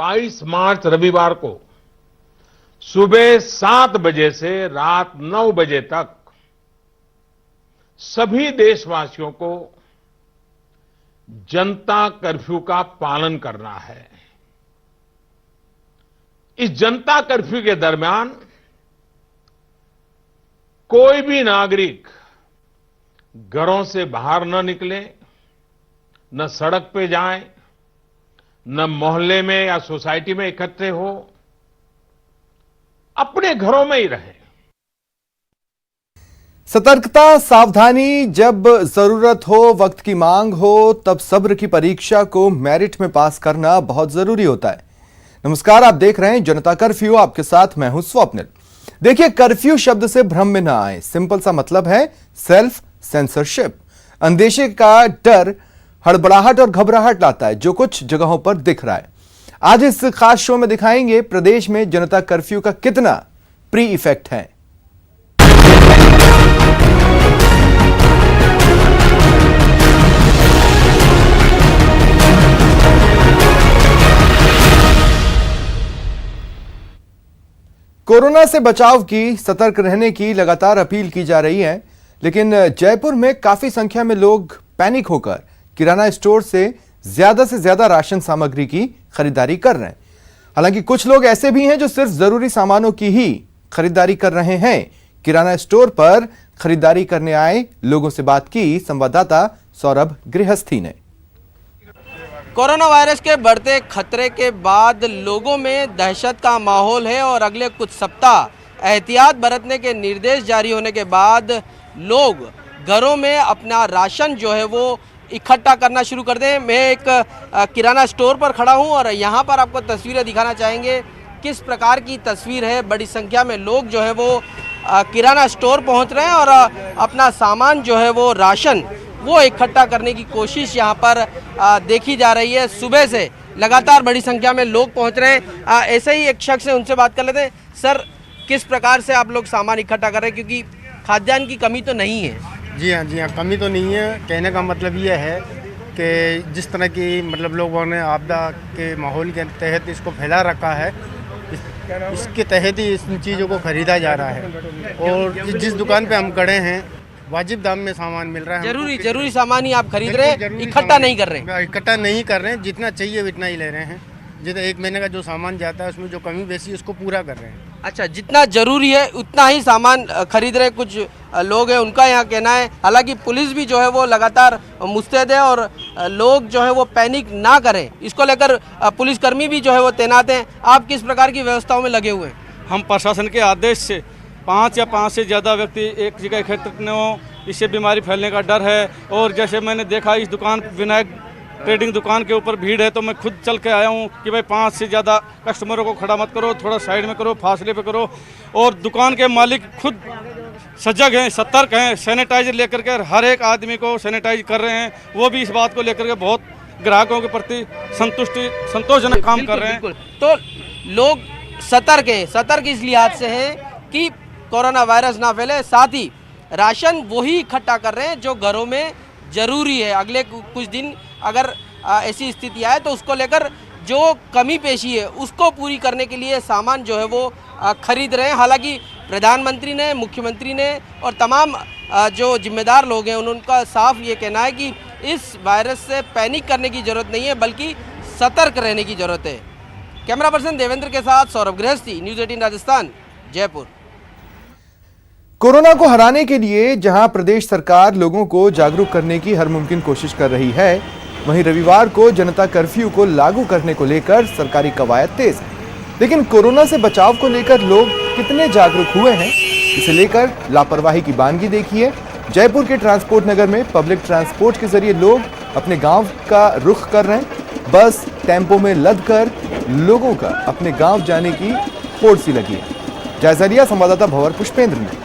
22 मार्च रविवार को सुबह 7 बजे से रात 9 बजे तक सभी देशवासियों को जनता कर्फ्यू का पालन करना है। इस जनता कर्फ्यू के दरमियान कोई भी नागरिक घरों से बाहर न निकले, न सड़क पे जाएं, न मोहल्ले में या सोसाइटी में इकट्ठे हो, अपने घरों में ही रहें। सतर्कता, सावधानी, जब जरूरत हो, वक्त की मांग हो, तब सब्र की परीक्षा को मेरिट में पास करना बहुत जरूरी होता है। नमस्कार, आप देख रहे हैं जनता कर्फ्यू, आपके साथ मैं हूं स्वप्निल। देखिए, कर्फ्यू शब्द से भ्रम में ना आए। सिंपल सा मतलब है सेल्फ सेंसरशिप। अंदेशे का डर हड़बड़ाहट और घबराहट लाता है, जो कुछ जगहों पर दिख रहा है। आज इस खास शो में दिखाएंगे प्रदेश में जनता कर्फ्यू का कितना प्री इफेक्ट है। कोरोना से बचाव की, सतर्क रहने की लगातार अपील की जा रही है, लेकिन जयपुर में काफी संख्या में लोग पैनिक होकर किराना स्टोर से ज्यादा राशन सामग्री की खरीदारी कर रहे हैं। हालांकि कुछ लोग ऐसे भी हैं जो सिर्फ जरूरी सामानों की ही खरीदारी कर रहे हैं। किराना स्टोर पर खरीदारी करने आए लोगों से बात की संवाददाता सौरभ गृहस्थी ने। कोरोना वायरस के बढ़ते खतरे के बाद लोगों में दहशत का माहौल है और अगले कुछ सप्ताह एहतियात बरतने के निर्देश जारी होने के बाद लोग घरों में अपना राशन जो है वो इकट्ठा करना शुरू कर दें। मैं एक किराना स्टोर पर खड़ा हूं और यहाँ पर आपको तस्वीरें दिखाना चाहेंगे किस प्रकार की तस्वीर है। बड़ी संख्या में लोग जो है वो किराना स्टोर पहुँच रहे हैं और अपना सामान जो है वो राशन वो इकट्ठा करने की कोशिश यहाँ पर देखी जा रही है। सुबह से लगातार बड़ी संख्या में लोग पहुँच रहे हैं। ऐसे ही एक शख्स है, उनसे बात कर लेते हैं। सर, किस प्रकार से आप लोग सामान इकट्ठा कर रहे हैं, क्योंकि खाद्यान्न की कमी तो नहीं है? जी हाँ, कमी तो नहीं है। कहने का मतलब ये है कि जिस तरह की मतलब लोगों ने आपदा के माहौल के तहत इसको फैला रखा है, इसके तहत ही इन चीज़ों को खरीदा जा रहा है। और जिस दुकान पे हम खड़े हैं वाजिब दाम में सामान मिल रहा है। जरूरी सामान ही आप खरीद रहे हैं, इकट्ठा नहीं कर रहे हैं? इकट्ठा नहीं कर रहे हैं, जितना चाहिए उतना ही ले रहे हैं। जितना एक महीने का जो सामान जाता है उसमें जो कमी बेसी उसको पूरा कर रहे हैं। अच्छा, जितना जरूरी है उतना ही सामान खरीद रहे कुछ लोग हैं, उनका यहाँ कहना है। हालांकि पुलिस भी जो है वो लगातार मुस्तैद है और लोग जो है वो पैनिक ना करें, इसको लेकर पुलिसकर्मी भी जो है वो तैनात हैं। आप किस प्रकार की व्यवस्थाओं में लगे हुए हैं? हम प्रशासन के आदेश से 5 या 5 से ज़्यादा व्यक्ति एक जगह एकत्रित न हो, इससे बीमारी फैलने का डर है। और जैसे मैंने देखा इस दुकान विनायक ट्रेडिंग दुकान के ऊपर भीड़ है, तो मैं खुद चल के आया हूँ कि भाई 5 से ज़्यादा कस्टमरों को खड़ा मत करो, थोड़ा साइड में करो, फासले पे करो। और दुकान के मालिक खुद सजग हैं, सतर्क हैं, सैनिटाइजर लेकर के हर एक आदमी को सैनिटाइज कर रहे हैं। वो भी इस बात को लेकर के बहुत ग्राहकों के प्रति संतोषजनक काम कर रहे हैं। तो लोग सतर्क हैं, सतर्क इस लिहाज से हैं कि कोरोना वायरस ना फैले, साथ ही राशन वही इकट्ठा कर रहे हैं जो घरों में ज़रूरी है। अगले कुछ दिन अगर ऐसी स्थिति आए तो उसको लेकर जो कमी पेशी है उसको पूरी करने के लिए सामान जो है वो खरीद रहे हैं। हालांकि प्रधानमंत्री ने, मुख्यमंत्री ने और तमाम जो जिम्मेदार लोग हैं उनका साफ ये कहना है कि इस वायरस से पैनिक करने की ज़रूरत नहीं है, बल्कि सतर्क रहने की ज़रूरत है। कैमरा पर्सन देवेंद्र के साथ सौरभ गृहस्थी, न्यूज़ 18 राजस्थान, जयपुर। कोरोना को हराने के लिए जहां प्रदेश सरकार लोगों को जागरूक करने की हर मुमकिन कोशिश कर रही है, वहीं रविवार को जनता कर्फ्यू को लागू करने को लेकर सरकारी कवायद तेज है। लेकिन कोरोना से बचाव को लेकर लोग कितने जागरूक हुए हैं, इसे लेकर लापरवाही की बानगी देखिए। जयपुर के ट्रांसपोर्ट नगर में पब्लिक ट्रांसपोर्ट के जरिए लोग अपने गांव का रुख कर रहे हैं। बस टेम्पो में लदकर लोगों का अपने गांव जाने की होड़ सी लगी है। जायजा लिया संवाददाता भंवर पुष्पेंद्र ने।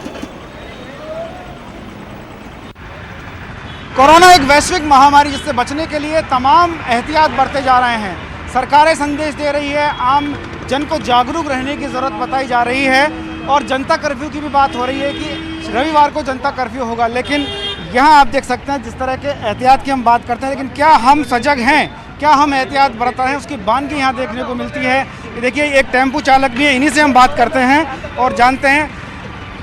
कोरोना एक वैश्विक महामारी, जिससे बचने के लिए तमाम एहतियात बरते जा रहे हैं। सरकारें संदेश दे रही है, आम जन को जागरूक रहने की ज़रूरत बताई जा रही है और जनता कर्फ्यू की भी बात हो रही है कि रविवार को जनता कर्फ्यू होगा। लेकिन यहाँ आप देख सकते हैं जिस तरह के एहतियात की हम बात करते हैं, लेकिन क्या हम सजग हैं क्या हम एहतियात बरत रहे हैं उसकी बानगी यहाँ देखने को मिलती है। ये देखिए एक टेम्पो चालक भी है, इन्हीं से हम बात करते हैं और जानते हैं।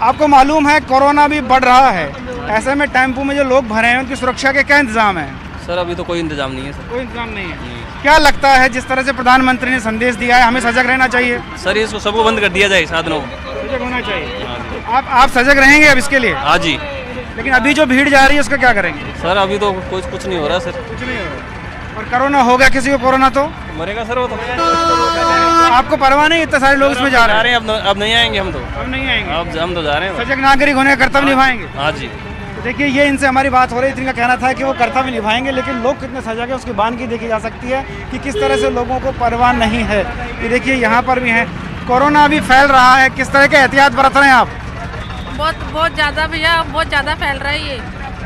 आपको मालूम है कोरोना भी बढ़ रहा है, ऐसे में टेम्पो में जो लोग भरे हैं उनकी सुरक्षा के क्या इंतजाम है? सर अभी तो कोई इंतजाम नहीं है सर। कोई इंतजाम नहीं है। क्या लगता है जिस तरह से प्रधानमंत्री ने संदेश दिया है हमें सजग रहना चाहिए? सर इसको सबको बंद कर दिया जाए साधनों को। सजग होना चाहिए। आप सजग रहेंगे अब इसके लिए? हाँ जी। लेकिन अभी जो भीड़ जा रही है उसका क्या करेंगे? सर अभी तो कुछ नहीं हो रहा सर। कुछ नहीं हो रहा। और कोरोना हो गया किसी को कोरोना तो मरेगा सर वो तो। आपको परवाह नहीं, इतने सारे लोग इसमें जा रहे हैं। अब नहीं आएंगे हम तो। अब नहीं आएंगे। अब हम तो जा रहे हैं। सजग नागरिक होने का कर्तव्य निभाएंगे। हाँ जी। तो देखिए ये इनसे हमारी बात हो रही थी, इनका कहना था कि वो कर्तव्य निभाएंगे, लेकिन लोग कितने सजग है उसकी बानगी देखी जा सकती है कि किस तरह से लोगों को परवाह नहीं है। ये देखिए यहाँ पर भी है, कोरोना अभी फैल रहा है, किस तरह के एहतियात बरत रहे हैं आप? बहुत ज़्यादा भैया, बहुत ज़्यादा फैल रहा है ये,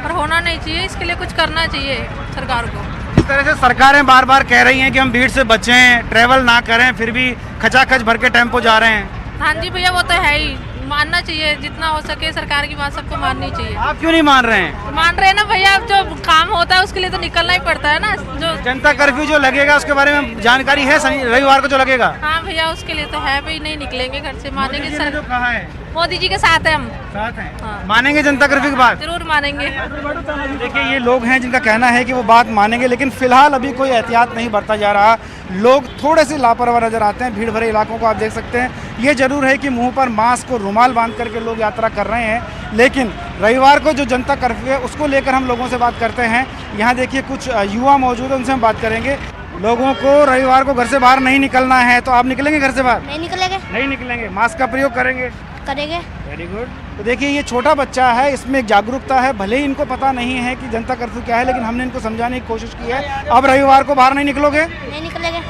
और होना नहीं चाहिए, इसके लिए कुछ करना चाहिए सरकार को। इस तरह से सरकारें बार बार कह रही हैं कि हम भीड़ से बचें, ट्रैवल ना करें, फिर भी खचाखच भर के टेम्पो जा रहे हैं। हाँ जी भैया, वो तो है ही, मानना चाहिए, जितना हो सके सरकार की बात सबको माननी चाहिए। आप क्यों नहीं मान रहे हैं? मान रहे हैं ना भैया, अब जो काम होता है उसके लिए तो निकलना ही पड़ता है ना। जो जनता कर्फ्यू जो लगेगा उसके बारे में जानकारी है? रविवार को जो लगेगा। हाँ भैया, उसके लिए तो है भाई, नहीं निकलेंगे घर से, मानेंगे सर। जो कहा है मोदी जी के साथ है हम। साथ हैं। हाँ। मानेंगे जनता कर्फ्यू की बात? जरूर मानेंगे। देखिए ये लोग हैं जिनका कहना है कि वो बात मानेंगे, लेकिन फिलहाल अभी कोई एहतियात नहीं बरता जा रहा। लोग थोड़े से लापरवाह नजर आते हैं। भीड़ भरे इलाकों को आप देख सकते हैं। ये जरूर है कि मुंह पर मास्क और रुमाल बांध करके लोग यात्रा कर रहे हैं, लेकिन रविवार को जो जनता कर्फ्यू है उसको लेकर हम लोगों से बात करते हैं। यहाँ देखिए कुछ युवा मौजूद है, उनसे हम बात करेंगे। लोगों को रविवार को घर से बाहर नहीं निकलना है, तो आप निकलेंगे घर से बाहर? नहीं निकलेंगे। नहीं निकलेंगे। मास्क का प्रयोग करेंगे? करेंगे। Very good. तो देखिए ये छोटा बच्चा है, इसमें एक जागरूकता है, भले ही इनको पता नहीं है कि जनता कर्फ्यू क्या है, लेकिन हमने इनको समझाने की कोशिश की है। अब रविवार को बाहर नहीं निकलोगे? नहीं निकलेंगे।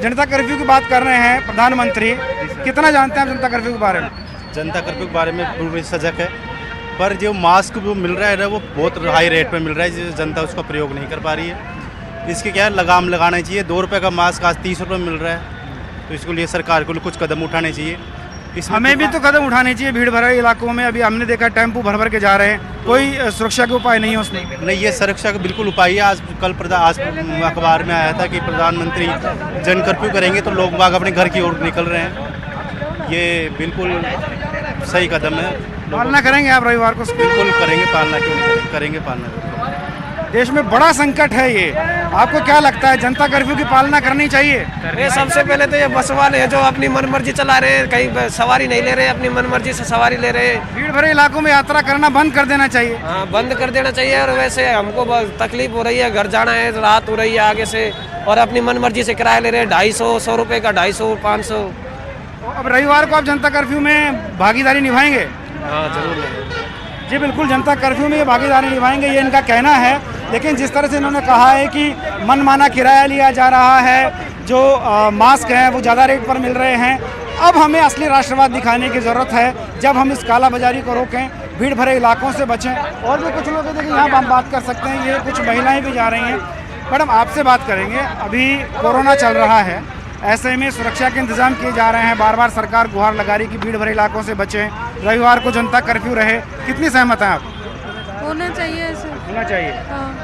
जनता कर्फ्यू की बात कर रहे हैं प्रधानमंत्री, कितना जानते हैं आप जनता कर्फ्यू के बारे में? जनता कर्फ्यू के बारे में पूरी सजग है, पर जो मास्क जो मिल रहा है ना वो बहुत हाई रेट पे मिल रहा है, जिससे जनता उसका प्रयोग नहीं कर पा रही है। इसके क्या लगाम लगाना चाहिए। 2 रुपये का मास्क आज 30 रुपये मिल रहा है, तो इसके लिए सरकार को कुछ कदम उठाने चाहिए। हमें भी तो कदम उठाने चाहिए। भीड़ भरे इलाकों में अभी हमने देखा टेम्पो भर भर के जा रहे हैं, कोई सुरक्षा के उपाय नहीं है उसमें? नहीं, ये सुरक्षा का बिल्कुल उपाय है। आज अखबार में आया था कि प्रधानमंत्री जन कर्फ्यू करेंगे तो लोग बाग अपने घर की ओर निकल रहे हैं। ये बिल्कुल सही कदम है। पालना करेंगे आप रविवार को? बिल्कुल करेंगे, पालना क्यों नहीं करेंगे, पालना। देश में बड़ा संकट है ये, आपको क्या लगता है जनता कर्फ्यू की पालना करनी चाहिए? अरे सबसे पहले तो ये बस वाले हैं जो अपनी मनमर्जी चला रहे हैं, कहीं सवारी नहीं ले रहे, अपनी मनमर्जी से सवारी ले रहे हैं। भीड़ भरे इलाकों में यात्रा करना बंद कर देना चाहिए। हाँ, बंद कर देना चाहिए। और वैसे हमको बहुत तकलीफ हो रही है, घर जाना है, रात हो रही है आगे से, और अपनी मनमर्जी से किराया ले रहे हैं 250, 100 रुपये का 250, 500। अब रविवार को आप जनता कर्फ्यू में भागीदारी निभाएंगे? हाँ जरूर। जी बिल्कुल, जनता कर्फ्यू में ये भागीदारी निभाएंगे, ये इनका कहना है। लेकिन जिस तरह से इन्होंने कहा है कि मनमाना किराया लिया जा रहा है, जो मास्क हैं वो ज़्यादा रेट पर मिल रहे हैं, अब हमें असली राष्ट्रवाद दिखाने की ज़रूरत है। जब हम इस कालाबाजारी को रोकें, भीड़ भरे इलाकों से बचें। और भी कुछ लोग हैं, देखिए यहाँ हम बात कर सकते हैं, ये कुछ महिलाएं भी जा रही हैं। मैडम आपसे बात करेंगे, अभी कोरोना चल रहा है, ऐसे में सुरक्षा के इंतजाम किए जा रहे हैं, बार बार सरकार गुहार लगा रही कि भीड़ भरे इलाकों से बचें, रविवार को जनता कर्फ्यू रहे, कितनी सहमत हैं आप? होना चाहिए ऐसे। होना चाहिए।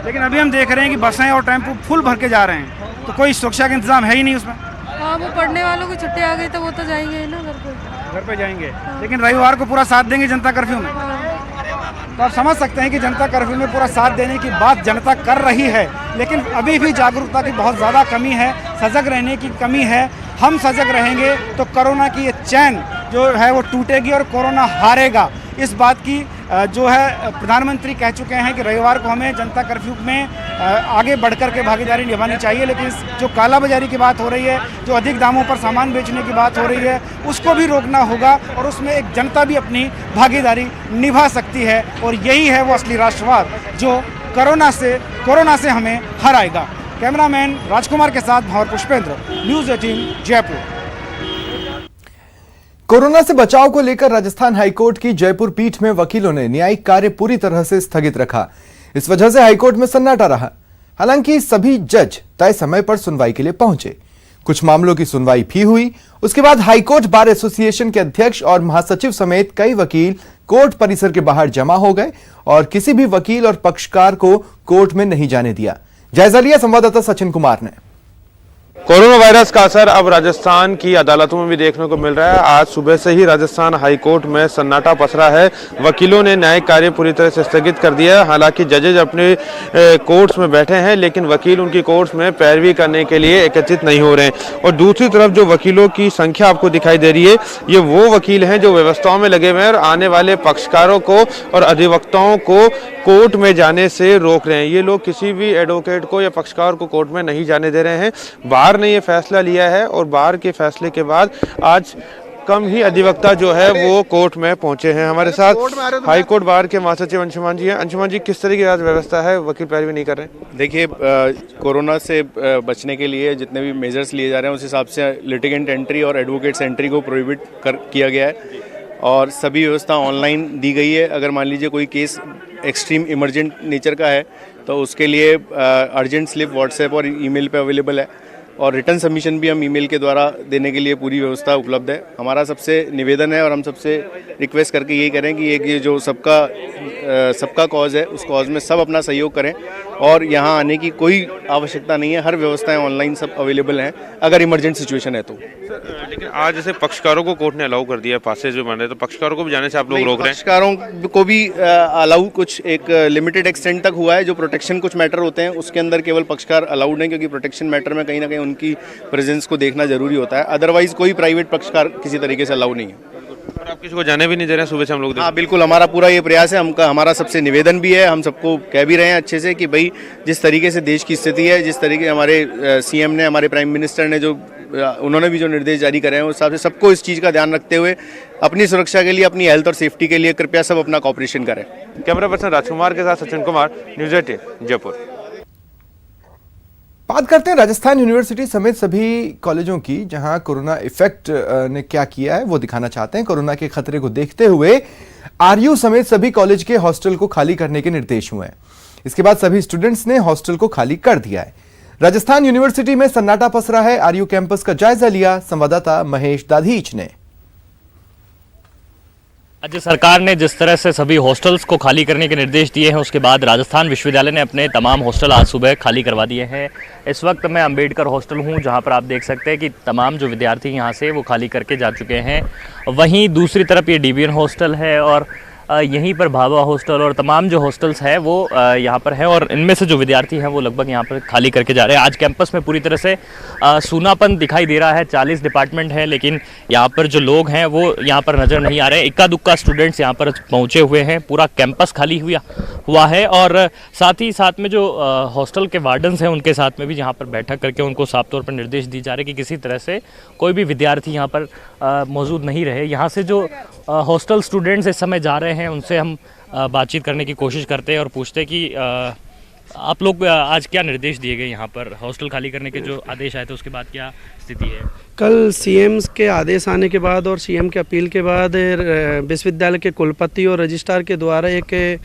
लेकिन अभी हम देख रहे हैं कि बसें और टेम्पो फुल भर के जा रहे हैं, तो कोई सुरक्षा का इंतजाम है ही नहीं उसमें। हाँ, वो पढ़ने वालों की छुट्टी आ गई तो वो तो जाएंगे ही ना घर पे जाएंगे। लेकिन रविवार को पूरा साथ देंगे जनता कर्फ्यू में? तो आप समझ सकते हैं कि जनता कर्फ्यू में पूरा साथ देने की बात जनता कर रही है, लेकिन अभी भी जागरूकता की बहुत ज़्यादा कमी है, सजग रहने की कमी है। हम सजग रहेंगे तो कोरोना की ये चैन जो है वो टूटेगी और कोरोना हारेगा। इस बात की जो है प्रधानमंत्री कह चुके हैं कि रविवार को हमें जनता कर्फ्यू में आगे बढ़कर के भागीदारी निभानी चाहिए। लेकिन जो कालाबाजारी की बात हो रही है, जो अधिक दामों पर सामान बेचने की बात हो रही है, उसको भी रोकना होगा और उसमें एक जनता भी अपनी भागीदारी निभा सकती है। और यही है वो असली राष्ट्रवाद जो कोरोना से हमें हराएगा। कैमरामैन राजकुमार के साथ भंवर पुष्पेंद्र, न्यूज़ 18 जयपुर। कोरोना से बचाव को लेकर राजस्थान हाईकोर्ट की जयपुर पीठ में वकीलों ने न्यायिक कार्य पूरी तरह से स्थगित रखा। इस वजह से हाईकोर्ट में सन्नाटा रहा। हालांकि सभी जज तय समय पर सुनवाई के लिए पहुंचे। कुछ मामलों की सुनवाई भी हुई। उसके बाद हाईकोर्ट बार एसोसिएशन के अध्यक्ष और महासचिव समेत कई वकील कोर्ट परिसर के बाहर जमा हो गए और किसी भी वकील और पक्षकार को कोर्ट में नहीं जाने दिया। जायजा लिया संवाददाता सचिन कुमार ने। कोरोना वायरस का असर अब राजस्थान की अदालतों में भी देखने को मिल रहा है। आज सुबह से ही राजस्थान हाई कोर्ट में सन्नाटा पसरा है। वकीलों ने न्यायिक कार्य पूरी तरह से स्थगित कर दिया है। हालांकि जजेज अपने कोर्ट्स में बैठे हैं, लेकिन वकील उनकी कोर्ट्स में पैरवी करने के लिए एकत्रित नहीं हो रहे हैं। और दूसरी तरफ जो वकीलों की संख्या आपको दिखाई दे रही है, ये वो वकील हैं जो व्यवस्थाओं में लगे हुए हैं और आने वाले पक्षकारों को और अधिवक्ताओं को कोर्ट में जाने से रोक रहे हैं। ये लोग किसी भी एडवोकेट को या पक्षकार को कोर्ट में नहीं जाने दे रहे हैं। बार ने ये फैसला लिया है और बार के फैसले के बाद आज कम ही अधिवक्ता जो है वो कोर्ट में पहुंचे हैं। हमारे साथ हाई कोर्ट बार के महासचिव अंशुमान जी हैं। अंशुमान जी, किस तरह की आज व्यवस्था है, वकील पैरवी नहीं कर रहे हैं? देखिए, कोरोना से बचने के लिए जितने भी मेजर्स लिए जा रहे हैं उस हिसाब से लिटिगेंट एंट्री और एडवोकेट्स एंट्री को प्रोहिबिट किया गया है और सभी व्यवस्था ऑनलाइन दी गई है। अगर मान लीजिए कोई केस एक्सट्रीम इमरजेंट नेचर का है तो उसके लिए अर्जेंट स्लिप व्हाट्सएप और ईमेल पे अवेलेबल है और रिटर्न सबमिशन भी हम ईमेल के द्वारा देने के लिए पूरी व्यवस्था उपलब्ध है। हमारा सबसे निवेदन है और हम सबसे रिक्वेस्ट करके यही करें कि ये जो सबका कॉज है उस कॉज में सब अपना सहयोग करें और यहाँ आने की कोई आवश्यकता नहीं है। हर व्यवस्थाएं ऑनलाइन सब अवेलेबल हैं अगर इमरजेंट सिचुएशन है तो। लेकिन आज जैसे पक्षकारों को कोर्ट ने अलाउ कर दिया, पासेज भी बन रहे, तो पक्षकारों को भी जाने से आप लोग रोक रहे हैं? पक्षकारों को भी अलाउ कुछ एक लिमिटेड एक्सटेंट तक हुआ है। जो प्रोटेक्शन कुछ मैटर होते हैं उसके अंदर केवल पक्षकार अलाउड हैं, क्योंकि प्रोटेक्शन मैटर में कहीं ना कहीं उनकी प्रेजेंस को देखना जरूरी होता है। अदरवाइज कोई प्राइवेट पक्षकार किसी तरीके से अलाउ नहीं है। और आप किसी को जाने भी नहीं दे रहे हैं? सुबह से हम लोग हाँ बिल्कुल, हमारा पूरा ये प्रयास है। हमारा सबसे निवेदन भी है, हम सबको कह भी रहे हैं अच्छे से कि भाई जिस तरीके से देश की स्थिति है, जिस तरीके हमारे सीएम ने, हमारे प्राइम मिनिस्टर ने उन्होंने भी जो निर्देश जारी करे हैं उस हिसाब से सबको इस चीज़ का ध्यान रखते हुए अपनी सुरक्षा के लिए, अपनी हेल्थ और सेफ्टी के लिए कृपया सब अपना कॉपरेशन करें। कैमरा पर्सन राजकुमार के साथ सचिन कुमार, न्यूज़ 18 जयपुर। बात करते हैं राजस्थान यूनिवर्सिटी समेत सभी कॉलेजों की, जहां कोरोना इफेक्ट ने क्या किया है वो दिखाना चाहते हैं। कोरोना के खतरे को देखते हुए आरयू समेत सभी कॉलेज के हॉस्टल को खाली करने के निर्देश हुए हैं। इसके बाद सभी स्टूडेंट्स ने हॉस्टल को खाली कर दिया है। राजस्थान यूनिवर्सिटी में सन्नाटा पसरा है। आरयू कैंपस का जायजा लिया संवाददाता महेश दाधीच ने। राज्य सरकार ने जिस तरह से सभी हॉस्टल्स को खाली करने के निर्देश दिए हैं, उसके बाद राजस्थान विश्वविद्यालय ने अपने तमाम हॉस्टल आज सुबह खाली करवा दिए हैं। इस वक्त मैं अंबेडकर हॉस्टल हूं, जहां पर आप देख सकते हैं कि तमाम जो विद्यार्थी यहां से वो खाली करके जा चुके हैं। वहीं दूसरी तरफ ये डीवीएन हॉस्टल है और यहीं पर भाभा हॉस्टल और तमाम जो हॉस्टल्स हैं वो यहाँ पर हैं और इनमें से जो विद्यार्थी हैं वो लगभग यहाँ पर खाली करके जा रहे हैं। आज कैंपस में पूरी तरह से सूनापन दिखाई दे रहा है। 40 डिपार्टमेंट हैं, लेकिन यहाँ पर जो लोग हैं वो यहाँ पर नज़र नहीं आ रहे हैं। इक्का दुक्का स्टूडेंट्स यहाँ पर पहुँचे हुए हैं। पूरा कैंपस खाली हुआ है और साथ ही साथ में जो हॉस्टल के वार्डन्स हैं उनके साथ में भी यहाँ पर बैठक करके उनको साफ तौर पर निर्देश दिए जा रहे हैं कि किसी तरह से कोई भी विद्यार्थी यहाँ पर मौजूद नहीं रहे। यहाँ से जो हॉस्टल स्टूडेंट्स इस समय जा रहे हैं उनसे हम बातचीत करने की कोशिश करते हैं और पूछते हैं कि आप लोग आज क्या निर्देश दिए गए यहाँ पर हॉस्टल खाली करने के जो आदेश आए थे उसके बाद क्या स्थिति है? कल सीएम के आदेश आने के बाद और सीएम के अपील के बाद विश्वविद्यालय के कुलपति और रजिस्ट्रार के द्वारा एक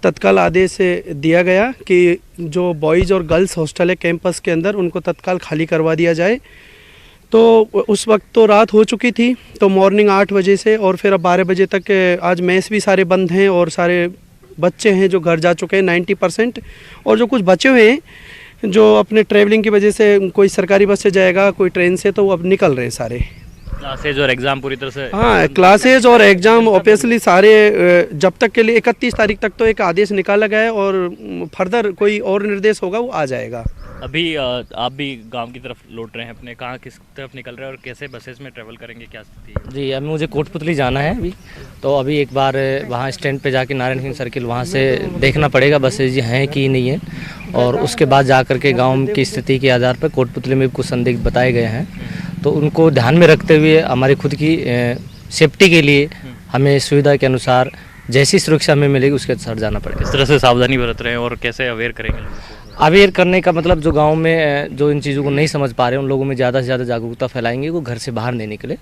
तत्काल आदेश दिया गया कि जो बॉयज़ और गर्ल्स हॉस्टल है कैंपस के अंदर उनको तत्काल खाली करवा दिया जाए। तो उस वक्त तो रात हो चुकी थी, तो मॉर्निंग 8 बजे से और फिर अब 12 बजे तक आज मेस भी सारे बंद हैं और सारे बच्चे हैं जो घर जा चुके हैं 90%, और जो कुछ बचे हुए हैं जो अपने ट्रैवलिंग की वजह से कोई सरकारी बस से जाएगा कोई ट्रेन से, तो वो अब निकल रहे हैं सारे। क्लासेज और एग्ज़ाम पूरी तरह से, हाँ क्लासेज और एग्ज़ाम ऑब्वियसली सारे जब तक के लिए 31 तारीख तक तो एक आदेश निकाला गया है और फर्दर कोई और निर्देश होगा वो आ जाएगा। अभी आप भी गांव की तरफ लौट रहे हैं अपने, कहाँ किस तरफ निकल रहे हैं और कैसे बसेस में ट्रैवल करेंगे, क्या स्थिति है? जी अभी मुझे कोटपुतली जाना है अभी, तो अभी एक बार वहाँ स्टैंड पे जाके नारायण सिंह सर्किल वहाँ से देखना पड़ेगा बसेज हैं कि नहीं है, और उसके बाद जा कर के गाँव की स्थिति के आधार पर कोटपुतली में कुछ संदिग्ध बताए गए हैं, तो उनको ध्यान में रखते हुए हमारी खुद की सेफ्टी के लिए हमें सुविधा के अनुसार जैसी सुरक्षा हमें मिलेगी उसके अनुसार जाना पड़ेगा। इस तरह से सावधानी बरत रहे हैं और कैसे अवेयर करेंगे? अवेयर करने का मतलब जो गांव में जो इन चीज़ों को नहीं समझ पा रहे हैं उन लोगों में ज़्यादा से ज़्यादा जागरूकता फैलाएंगे, वो घर से बाहर नहीं निकले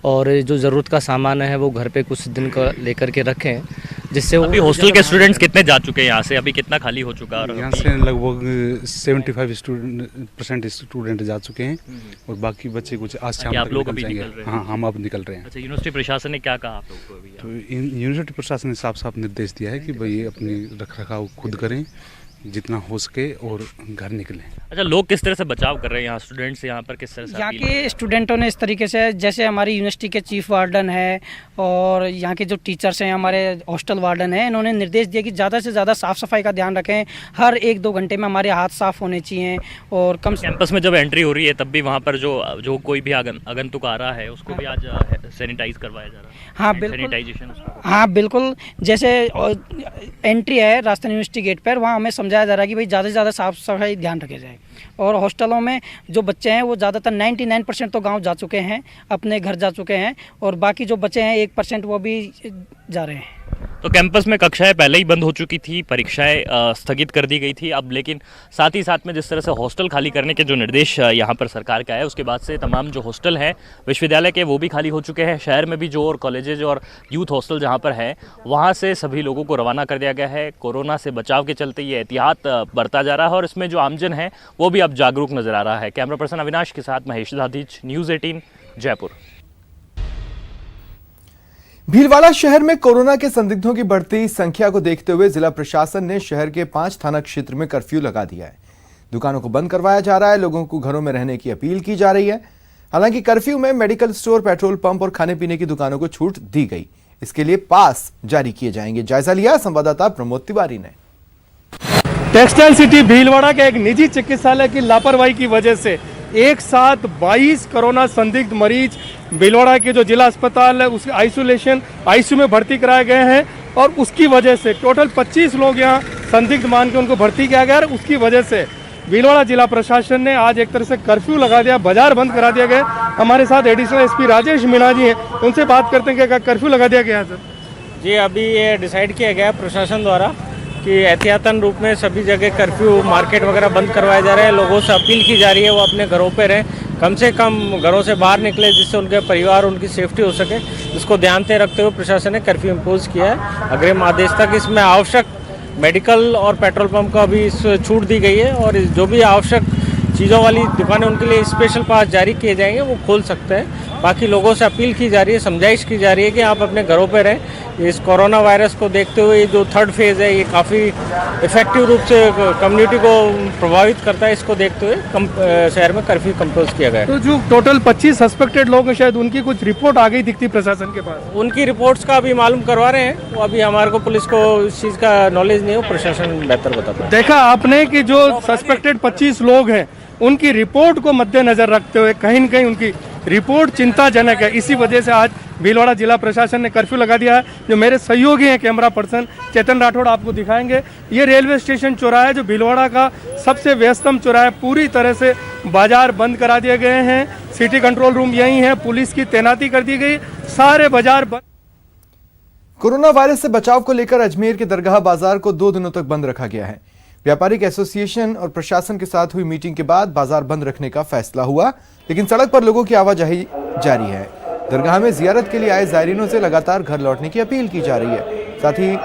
और जो ज़रूरत का सामान है वो घर पे कुछ दिन का लेकर के रखें, जिससे अभी हॉस्टल के स्टूडेंट्स कितने जा चुके हैं यहाँ से, अभी कितना खाली हो चुका है? यहाँ से लगभग 75% स्टूडेंट जा चुके हैं और बाकी बच्चे कुछ आज शाम आप लोग अभी निकल रहे हैं? हाँ हम अब निकल रहे हैं। अच्छा, यूनिवर्सिटी प्रशासन ने क्या कहा आप लोगों को अभी? तो यूनिवर्सिटी प्रशासन ने साफ साफ निर्देश दिया है कि भाई अपनी रख रखाव खुद करें जितना हो सके और घर निकलें। अच्छा, लोग किस तरह से बचाव कर रहे हैं यहाँ, स्टूडेंट्स यहाँ पर किस तरह से? यहाँ के स्टूडेंटों ने इस तरीके से, जैसे हमारी यूनिवर्सिटी के चीफ वार्डन है और यहाँ के जो टीचर्स हैं, हमारे हॉस्टल वार्डन हैं, इन्होंने निर्देश दिए कि ज़्यादा से ज़्यादा साफ़ सफाई का ध्यान रखें। हर 1-2 घंटे में हमारे हाथ साफ़ होने चाहिए और कम से कैंपस में जब एंट्री हो रही है तब भी वहाँ पर जो कोई भी आगंतुक आ रहा है उसको भी आज सैनिटाइज करवाया जा रहा है। हाँ बिल्कुल, सैनिटाइजेशन। हाँ बिल्कुल, जैसे एंट्री है राजस्थान यूनिवर्सिटी गेट पर, वहाँ हमें समझाया जा रहा है कि भाई ज़्यादा से ज़्यादा साफ़ सफाई ध्यान रखे जाए। और हॉस्टलों में जो बच्चे हैं वो ज़्यादातर 99% तो गांव जा चुके हैं, अपने घर जा चुके हैं, और बाकी जो बच्चे हैं 1% वो भी जा रहे हैं। तो कैंपस में कक्षाएं पहले ही बंद हो चुकी थी, परीक्षाएं स्थगित कर दी गई थी अब, लेकिन साथ ही साथ में जिस तरह से हॉस्टल खाली करने के जो निर्देश यहाँ पर सरकार का है, उसके बाद से तमाम जो हॉस्टल हैं विश्वविद्यालय के वो भी खाली हो चुके हैं। शहर में भी जो और कॉलेजेज और यूथ हॉस्टल जहाँ पर है वहाँ से सभी लोगों को रवाना कर दिया गया है। कोरोना से बचाव के चलते ये एहतियात बरता जा रहा है और इसमें जो आमजन है वो भी अब जागरूक नजर आ रहा है। कैमरा पर्सन अविनाश के साथ महेश दाधीच, न्यूज़ 18 जयपुर। भीलवाड़ा शहर में कोरोना के संदिग्धों की बढ़ती संख्या को देखते हुए जिला प्रशासन ने शहर के 5 थाना क्षेत्र में कर्फ्यू लगा दिया है। दुकानों को बंद करवाया जा रहा है, लोगों को घरों में रहने की अपील की जा रही है। हालांकि कर्फ्यू में मेडिकल स्टोर, पेट्रोल पंप और खाने पीने की दुकानों को छूट दी गई। इसके लिए पास जारी किए जाएंगे। जायजा लिया संवाददाता प्रमोद तिवारी ने। टेक्सटाइल सिटी भीलवाड़ा के एक निजी चिकित्सालय की लापरवाही की वजह से एक साथ 22 कोरोना संदिग्ध मरीज भीलवाड़ा के जो जिला अस्पताल है उसके आईसीयू में भर्ती कराए गए हैं, और उसकी वजह से टोटल 25 लोग यहाँ संदिग्ध मान के उनको भर्ती किया गया। उसकी वजह से भीलवाड़ा जिला प्रशासन ने आज एक तरह से कर्फ्यू लगा दिया, बाजार बंद करा दिया गया। हमारे साथ एडिशनल एसपी राजेश मीणा जी हैं, उनसे बात करते हैं कि कर्फ्यू लगा दिया गया है। सर जी, अभी ये डिसाइड किया गया प्रशासन द्वारा कि एहतियातन रूप में सभी जगह कर्फ्यू, मार्केट वगैरह बंद करवाए जा रहे हैं। लोगों से अपील की जा रही है वो अपने घरों पे रहें, कम से कम घरों से बाहर निकले जिससे उनके परिवार, उनकी सेफ्टी हो सके। इसको ध्यान में रखते हुए प्रशासन ने कर्फ्यू इम्पोज किया है अग्रिम आदेश तक। इसमें आवश्यक मेडिकल और पेट्रोल पंप का भी छूट दी गई है, और जो भी आवश्यक चीज़ों वाली दुकानें उनके लिए स्पेशल पास जारी किए जाएंगे, वो खोल सकते हैं। बाकी लोगों से अपील की जा रही है, समझाइश की जा रही है कि आप अपने घरों पर रहें। इस कोरोना वायरस को देखते हुए जो 3rd फेज़ है ये काफ़ी इफेक्टिव रूप से कम्युनिटी को प्रभावित करता है। इसको देखते हुए शहर में कर्फ्यू कंपोज किया गया है। तो जो टोटल 25 सस्पेक्टेड लोग हैं, शायद उनकी कुछ रिपोर्ट आ गई दिखती प्रशासन के पास। उनकी रिपोर्ट्स का अभी मालूम करवा रहे हैं, वो अभी हमारे को पुलिस को इस चीज़ का नॉलेज नहीं है, प्रशासन बेहतर बताता है। देखा आपने कि जो सस्पेक्टेड 25 लोग हैं उनकी रिपोर्ट को मद्देनजर रखते हुए कहीं न कहीं उनकी रिपोर्ट चिंताजनक है। इसी वजह से आज भीलवाड़ा जिला प्रशासन ने कर्फ्यू लगा दिया है। जो मेरे सहयोगी हैं कैमरा पर्सन चेतन राठौड़ आपको दिखाएंगे, ये रेलवे स्टेशन चौराहा है जो भीलवाड़ा का सबसे व्यस्तम चौराहा है। पूरी तरह से बाजार बंद करा दिए गए हैं, सिटी कंट्रोल रूम यहीं है, पुलिस की तैनाती कर दी गई, सारे बाजार बंद। कोरोना वायरस से बचाव को लेकर अजमेर के दरगाह बाजार को 2 दिनों तक बंद रखा गया है। व्यापारिक एसोसिएशन और प्रशासन के साथ हुई मीटिंग के बाद बाजार बंद रखने का फैसला हुआ, लेकिन सड़क पर लोगों की आवाजाही जारी है। दरगाह में जियारत के लिए आए जायरीनों से लगातार घर लौटने की अपील की जा रही है। साथ ही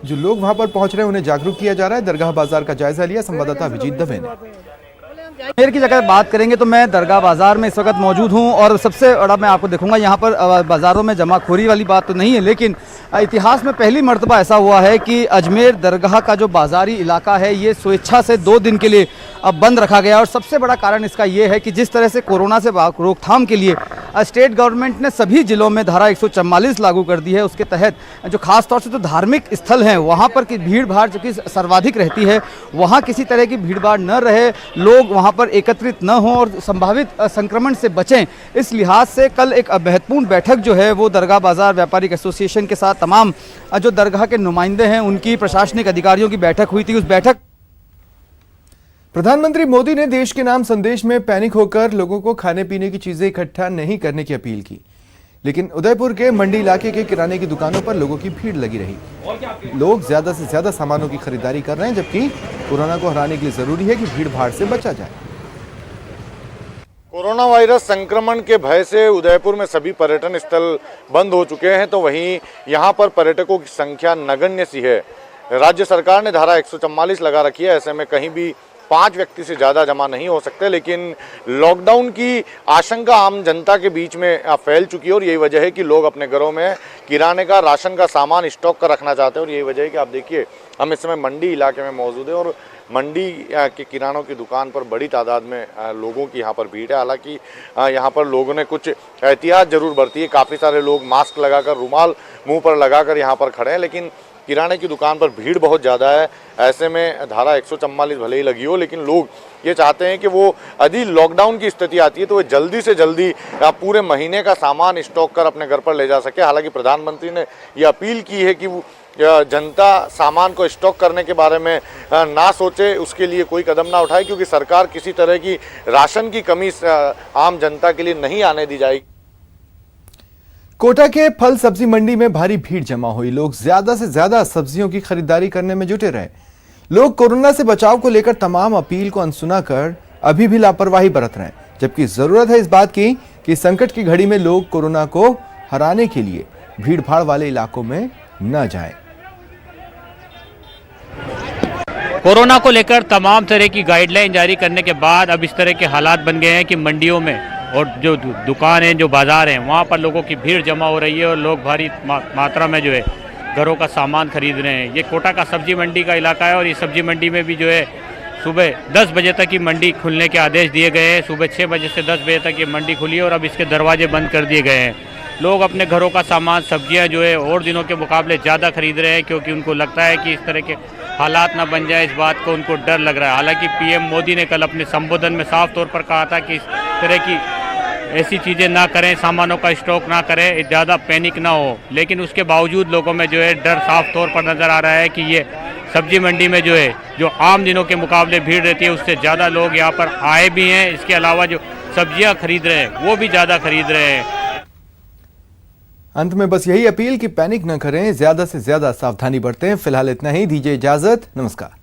जो लोग वहां पर पहुंच रहे हैं उन्हें जागरूक किया जा रहा है। दरगाह बाजार का जायजा लिया संवाददाता अभिजीत दवे ने। अजमेर की जगह बात करेंगे तो मैं दरगाह बाजार में इस वक्त मौजूद हूं, और सबसे बड़ा मैं आपको दिखूंगा यहाँ पर बाज़ारों में जमाखोरी वाली बात तो नहीं है, लेकिन इतिहास में पहली मर्तबा ऐसा हुआ है कि अजमेर दरगाह का जो बाज़ारी इलाका है ये स्वेच्छा से 2 दिन के लिए अब बंद रखा गया। और सबसे बड़ा कारण इसका ये है कि जिस तरह से कोरोना से रोकथाम के लिए स्टेट गवर्नमेंट ने सभी जिलों में धारा 144 लागू कर दी है। उसके तहत जो खास तौर से जो धार्मिक स्थल हैं वहाँ पर की भीड़ भाड़ जो कि सर्वाधिक रहती है, वहाँ किसी तरह की भीड़ भाड़ न रहे, लोग वहाँ पर एकत्रित न हों और संभावित संक्रमण से बचें। इस लिहाज से कल एक महत्वपूर्ण बैठक जो है वो दरगाह बाजार व्यापारिक एसोसिएशन के साथ तमाम जो दरगाह के नुमाइंदे हैं उनकी, प्रशासनिक अधिकारियों की बैठक हुई थी। उस बैठक प्रधानमंत्री मोदी ने देश के नाम संदेश में पैनिक होकर लोगों को खाने पीने की चीजें इकट्ठा नहीं करने की अपील की, लेकिन उदयपुर के मंडी इलाके के किराने की दुकानों पर लोगों की भीड़ लगी रही। लोग ज्यादा से ज्यादा सामानों की खरीदारी कर रहे हैं, जबकि कोरोना को हराने के लिए जरूरी है कि भीड़ भाड़ से बचा जाए। कोरोना वायरस संक्रमण के भय से उदयपुर में सभी पर्यटन स्थल बंद हो चुके हैं, तो वहीं यहां पर पर्यटकों की संख्या नगण्य सी है। राज्य सरकार ने धारा 144 लगा रखी है, ऐसे में कहीं भी 5 व्यक्ति से ज़्यादा जमा नहीं हो सकते। लेकिन लॉकडाउन की आशंका आम जनता के बीच में फैल चुकी है और यही वजह है कि लोग अपने घरों में किराने का, राशन का सामान स्टॉक कर रखना चाहते हैं। और यही वजह है कि आप देखिए, हम इस समय मंडी इलाके में मौजूद हैं और मंडी के किरानों की दुकान पर बड़ी तादाद में लोगों की यहाँ पर भीड़ है। हालांकि यहाँ पर लोगों ने कुछ एहतियात जरूर बरती है। काफ़ी सारे लोग मास्क लगाकर, रुमाल मुंह पर लगाकर यहाँ पर खड़े हैं, लेकिन किराने की दुकान पर भीड़ बहुत ज़्यादा है। ऐसे में धारा 144 भले ही लगी हो, लेकिन लोग ये चाहते हैं कि वो यदि लॉकडाउन की स्थिति आती है तो वो जल्दी से जल्दी पूरे महीने का सामान स्टॉक कर अपने घर पर ले जा सके। हालांकि प्रधानमंत्री ने ये अपील की है कि वो जनता सामान को स्टॉक करने के बारे में ना सोचे, उसके लिए कोई कदम ना उठाए, क्योंकि सरकार किसी तरह की राशन की कमी आम जनता के लिए नहीं आने दी जाएगी। कोटा के फल सब्जी मंडी में भारी भीड़ जमा हुई। लोग ज्यादा से ज्यादा सब्जियों की खरीदारी करने में जुटे रहे। लोग कोरोना से बचाव को लेकर तमाम अपील को अनसुना कर अभी भी लापरवाही बरत रहे हैं, जबकि जरूरत है इस बात की कि संकट की घड़ी में लोग कोरोना को हराने के लिए भीड़ भाड़ वाले इलाकों में न जाएं। कोरोना को लेकर तमाम तरह की गाइडलाइन जारी करने के बाद अब इस तरह के हालात बन गए हैं कि मंडियों में और जो दुकान है, जो बाजार हैं, वहाँ पर लोगों की भीड़ जमा हो रही है और लोग भारी मात्रा में जो है घरों का सामान खरीद रहे हैं। ये कोटा का सब्जी मंडी का इलाका है और इस सब्जी मंडी में भी जो है सुबह 10 बजे तक की मंडी खुलने के आदेश दिए गए हैं। सुबह 6 बजे से 10 बजे तक ये मंडी खुली है और अब इसके दरवाजे बंद कर दिए गए हैं। लोग अपने घरों का सामान, सब्जियां जो है और दिनों के मुकाबले ज़्यादा खरीद रहे हैं, क्योंकि उनको लगता है कि इस तरह के हालात ना बन जाए, इस बात को उनको डर लग रहा है। हालांकि पीएम मोदी ने कल अपने संबोधन में साफ तौर पर कहा था कि इस तरह की ऐसी चीज़ें ना करें, सामानों का स्टॉक ना करें, ज़्यादा पैनिक ना हो। लेकिन उसके बावजूद लोगों में जो है डर साफ तौर पर नज़र आ रहा है कि ये सब्जी मंडी में जो है, जो आम दिनों के मुकाबले भीड़ रहती है, उससे ज़्यादा लोग यहाँ पर आए भी हैं। इसके अलावा जो सब्जियाँ खरीद रहे हैं वो भी ज़्यादा खरीद रहे हैं। अंत में बस यही अपील कि पैनिक न करें, ज्यादा से ज्यादा सावधानी बरतें। फिलहाल इतना ही, दीजिए इजाजत, नमस्कार।